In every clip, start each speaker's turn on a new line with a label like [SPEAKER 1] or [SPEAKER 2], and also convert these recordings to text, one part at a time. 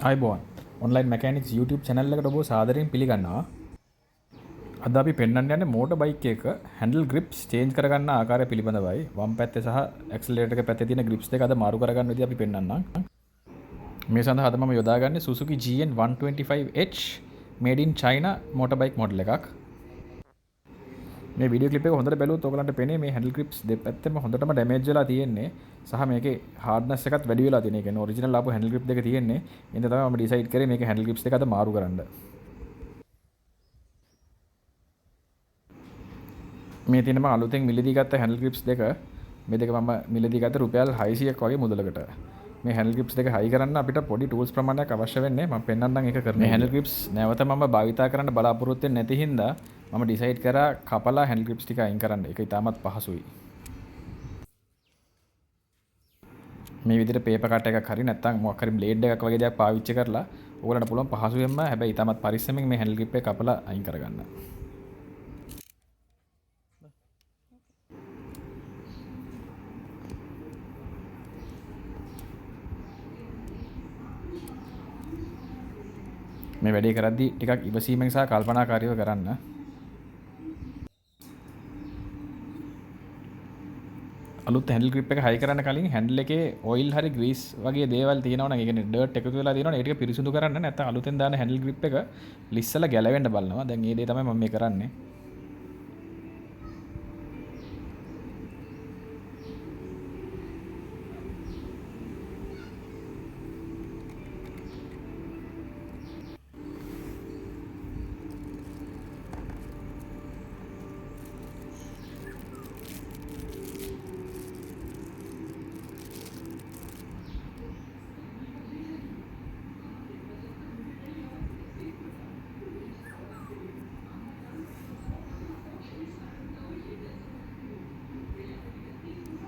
[SPEAKER 1] අයිබෝන් online මැකනික්ස් YouTube channel එකට ඔබ සාදරයෙන් පිළිගන්නවා. අද අපි පෙන්වන්න යන්නේ මෝටර් බයික් එක හැන්ඩල් ග්‍රිප්ස් චේන්ජ් කරගන්න ආකාරය පිළිබඳවයි. වම් පැත්තේ සහ ඇක්සලරේටර් එක පැත්තේ තියෙන ග්‍රිප්ස් දෙක අද මාරු කරගන්න විදිහ අපි පෙන්වන්නම්. මේ සඳහා අද මම යොදාගන්නේ Suzuki GN 125H made in China motor bike model එකක්. මේ වීඩියෝ ක්ලිප් එක හොඳට බැලුවොත් ඔයගලන්ට පේන්නේ මේ හැන්ඩල් ග්‍රිප්ස් දෙපැත්තෙම හොඳටම ඩැමේජ් වෙලා තියෙන්නේ සහ මේකේ හાર્ඩ්නස් එකත් වැඩි වෙලා තියෙන. ඒ කියන්නේ ඔරිජිනල් ආපු හැන්ඩල් ග්‍රිප් දෙක තියෙන්නේ. එහෙනම් තමයි මම ඩිසයිඩ් කරේ මේකේ හැන්ඩල් ග්‍රිප්ස් දෙක අද මාරු කරන්න. මේ තියෙන මම අලුතෙන් මිලදී ගත්ත හැන්ඩල් ග්‍රිප්ස් දෙක මේ දෙක මම මිලදී ගත්ත රුපියල් 600ක් වගේ මුදලකට. මේ හැන්ඩල් ග්‍රිප්ස් දෙක හයි කරන්න අපිට පොඩි ටූල්ස් ප්‍රමාණයක් අවශ්‍ය වෙන්නේ. මම පෙන්වන්නම් ඒක කරන්න. මේ හැන්ඩල් ග්‍රිප්ස් නැවත මම භාවිතා කරන්න බලාපොරොත්තු වෙන්නේ නැති හින්දා මම ඩිසයිඩ් කරා කපලා හැන්ඩල් ග්‍රිප්ස් ටික අයින් කරන්න. ඒක ඉතාමත් පහසුයි. මේ විදිහට පේපර් කට් එකක් හරි නැත්නම් මොකක් හරි බ්ලේඩ් එකක් වගේ දෙයක් පාවිච්චි කරලා ඕගලන්ට පුළුවන් පහසුවෙන්ම හැබැයි ඉතාමත් පරිස්සමෙන් මේ හැන්ඩල් ග්‍රිප් එක කපලා අයින් කරගන්න. මේ වැඩේ කරද්දී ටිකක් ඉවසීමෙන් සහ කල්පනාකාරීව කරන්න. අලුත් හැන්ඩල් ග්‍රිප් එක හයි කරන්න කලින් හැන්ඩල් එකේ ඔයිල් හරි ග්‍රීස් වගේ දේවල් තියෙනවා නම් ඒ කියන්නේ ඩර්ට් එකතු වෙලා තියෙනවා නම් ඒ ටික පිරිසිදු කරන්න. නැත්නම් අලුතෙන් දාන හැන්ඩල් ග්‍රිප් එක ලිස්සලා ගැලවෙන්න බලනවා. දැන් මේ දේ තමයි මම මේ කරන්නේ.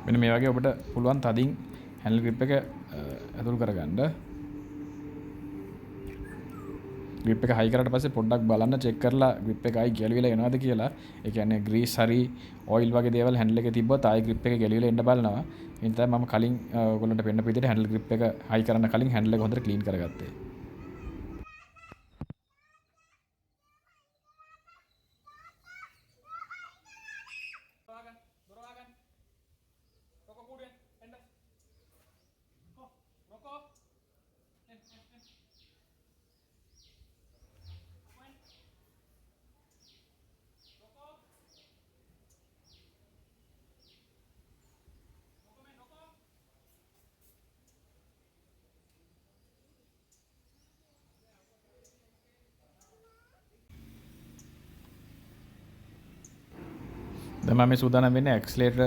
[SPEAKER 1] මෙන්න මේ වගේ ඔබට පුළුවන් තදින් හැන්ඩල් ග්‍රිප් එක ඇතුල් කරගන්න. ග්‍රිප් එක හයි කරාට පස්සේ පොඩ්ඩක් බලන්න චෙක් කරලා ග්‍රිප් එක ආයි ගැලවිලා එනවද කියලා. ඒ කියන්නේ ග්‍රීස් හරි ඔයිල් වගේ දේවල් හැන්ඩල් එකේ තිබ්බොත් ආයි ග්‍රිප් එක ගැලවිලා එන්න බලනවා. ඒ නිසා මම කලින් ඔයගොල්ලන්ට පෙන්නපු විදිහට හැන්ඩල් ග්‍රිප් එක හයි කරන්න කලින් හැන්ඩල් එක හොඳට ක්ලීන් කරගත්තේ. දැන් මම මේ සූදානම් වෙන්නේ ඇක්සලරේටර්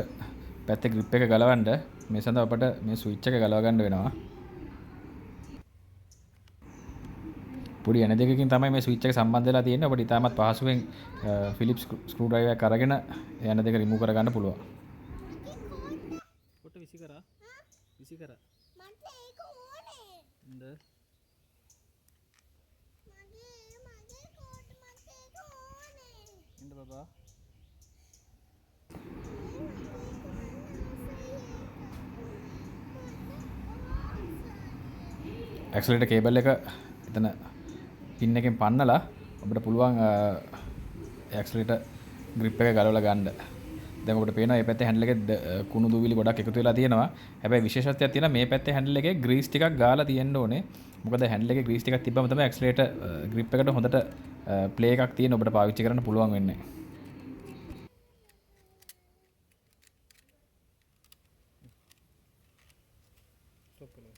[SPEAKER 1] පැත්තේ ග්‍රිප් එක ගලවන්න. මේ සඳහා අපට මේ ස්විච් එක ගලව ගන්න වෙනවා. පොඩි එන දෙකකින් තමයි මේ ස්විච් එක සම්බන්ධ වෙලා තියෙන්නේ. ඔබට ඉතාමත් පහසුවෙන් ෆිලිප්ස් ස්ක්‍රූ ඩ්‍රයිවර් එකක් අරගෙන එන දෙක රිමූව් කරගන්න පුළුවන්.
[SPEAKER 2] කොට විසි කරා විසි කරා මට ඒක ඕනේ ඉඳ මගේ කෝට් මට ඒක ඕනේ ඉඳ බබා
[SPEAKER 1] ඇක්සලරේටර් කේබල් එක එතන පින් එකෙන් පන්නලා ඔබට පුළුවන් ඇක්සලරේටර් ග්‍රිප් එක ගලවලා ගන්න. දැන් ඔබට පේනවා මේ පැත්තේ හැන්ඩල් එකේ කුණු දූවිලි ගොඩක් එකතු වෙලා තියෙනවා. හැබැයි විශේෂත්වයක් තියෙනවා මේ පැත්තේ හැන්ඩල් එකේ ග්‍රීස් ටිකක් ගාලා තියෙන්න ඕනේ. මොකද හැන්ඩල් එකේ ග්‍රීස් ටිකක් තිබ්බම තමයි ඇක්සලරේටර් ග්‍රිප් එකට හොඳට ප්ලේ එකක් තියෙන ඔබට පාවිච්චි කරන්න පුළුවන් වෙන්නේ.
[SPEAKER 2] ස්ටොප් කරලා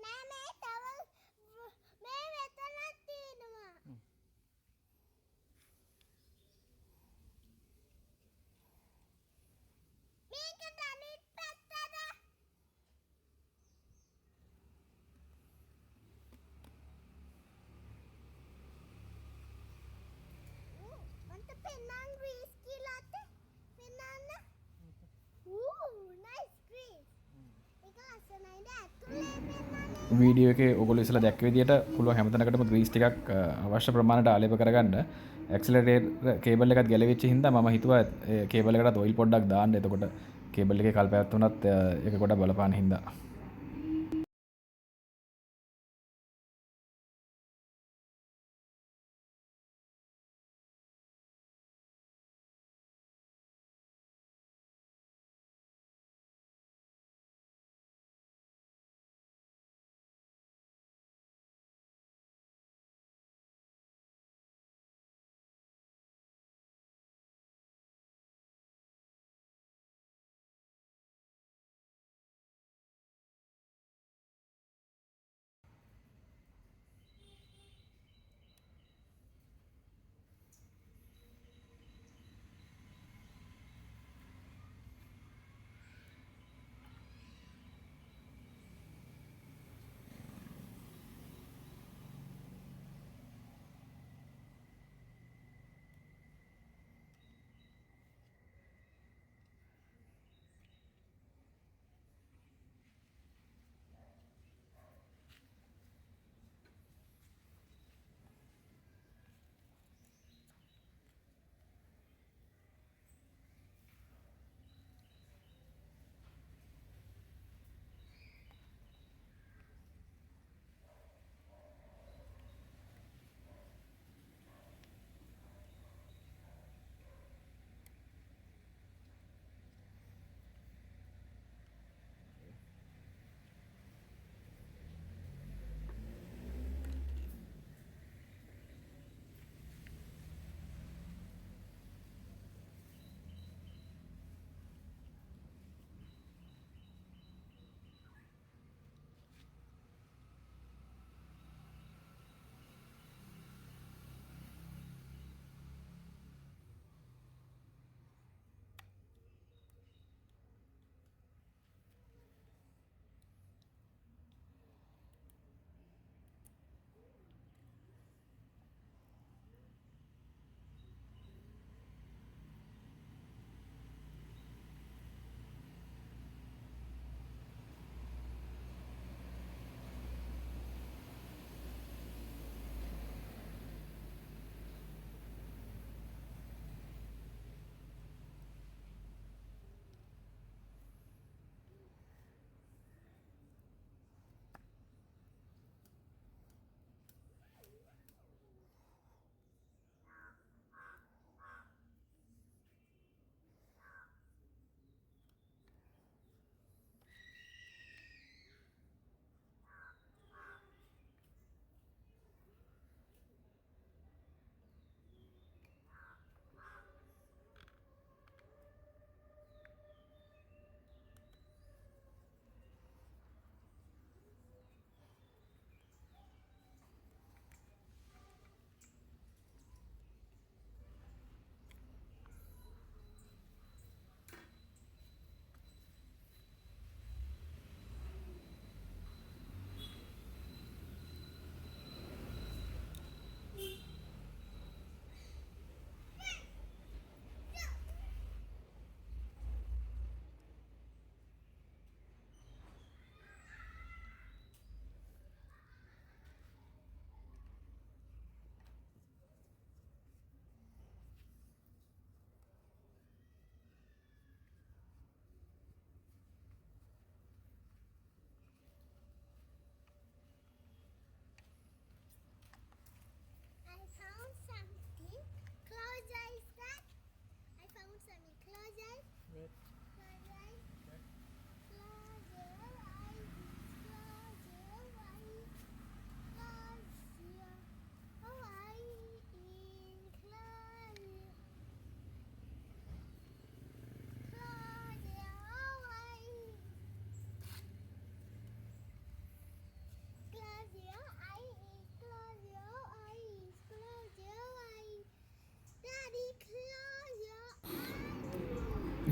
[SPEAKER 2] නෑ මේ තව මේ මෙතනක් තියෙනවා. මේකට අනිත් පැත්තට. මන්ට පෙන්නන්න ග්‍රීස් කියලාත් පෙන්නන්න. Nice grease. ඒක ලස්සනයිද ඇතුලේ පෙන්නන්නේ.
[SPEAKER 1] වීඩියෝ එකේ ඔයගොල්ලෝ ඉස්සලා දැක්ක විදියට පුළුවන් හැමතැනකටම ග්‍රීස් ටිකක් අවශ්‍ය ප්‍රමාණයට ආලේප කරගන්න. ඇක්සලරේටර් කේබල් එකත් ගැලවිච්ච හින්දා මම හිතුවා ඒ කේබල් එකටත් ඔයිල් පොඩ්ඩක් දාන්න. එතකොට කේබල් එකේ කල්පයක් වුණත් ඒක ගොඩක් බලපාන හින්දා.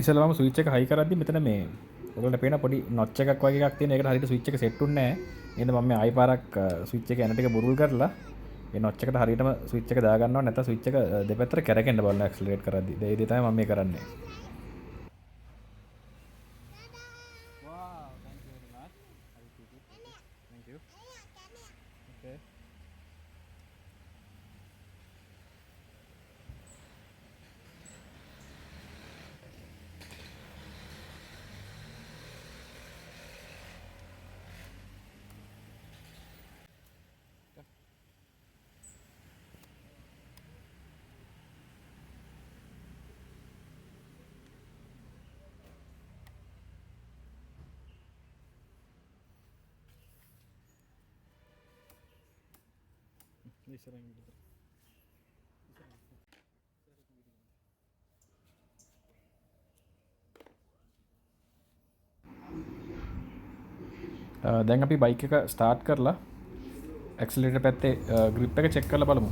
[SPEAKER 1] ඉසලම ස්විච් එක හයි කරද්දි මෙතන මේ ඔයගලන්ට පේන පොඩි නොච් එකක් වගේ එකක් තියෙන. ඒකට හරියට ස්විච් එක සෙට් උන්නේ නැහැ. එහෙනම් මම මේ ආයි පාරක් ස්විච් එක එන ටික බුරුල් කරලා ඒ නොච් එකට හරියටම ස්විච් එක දා ගන්නවා. නැත්නම් ස්විච් එක දෙපැත්තට කැරකෙන්න බලන්න ඇක්සලරේට් කරද්දි. ඒ දේ තමයි මම මේ කරන්නේ. Wow, thank you very much. I will keep it. Thank you. Okay. දැන් අපි බයික් එක ස්ටාර්ට් කරලා ඇක්සලරේටර් පැත්තේ ග්‍රිප් එක චෙක් කරලා බලමු.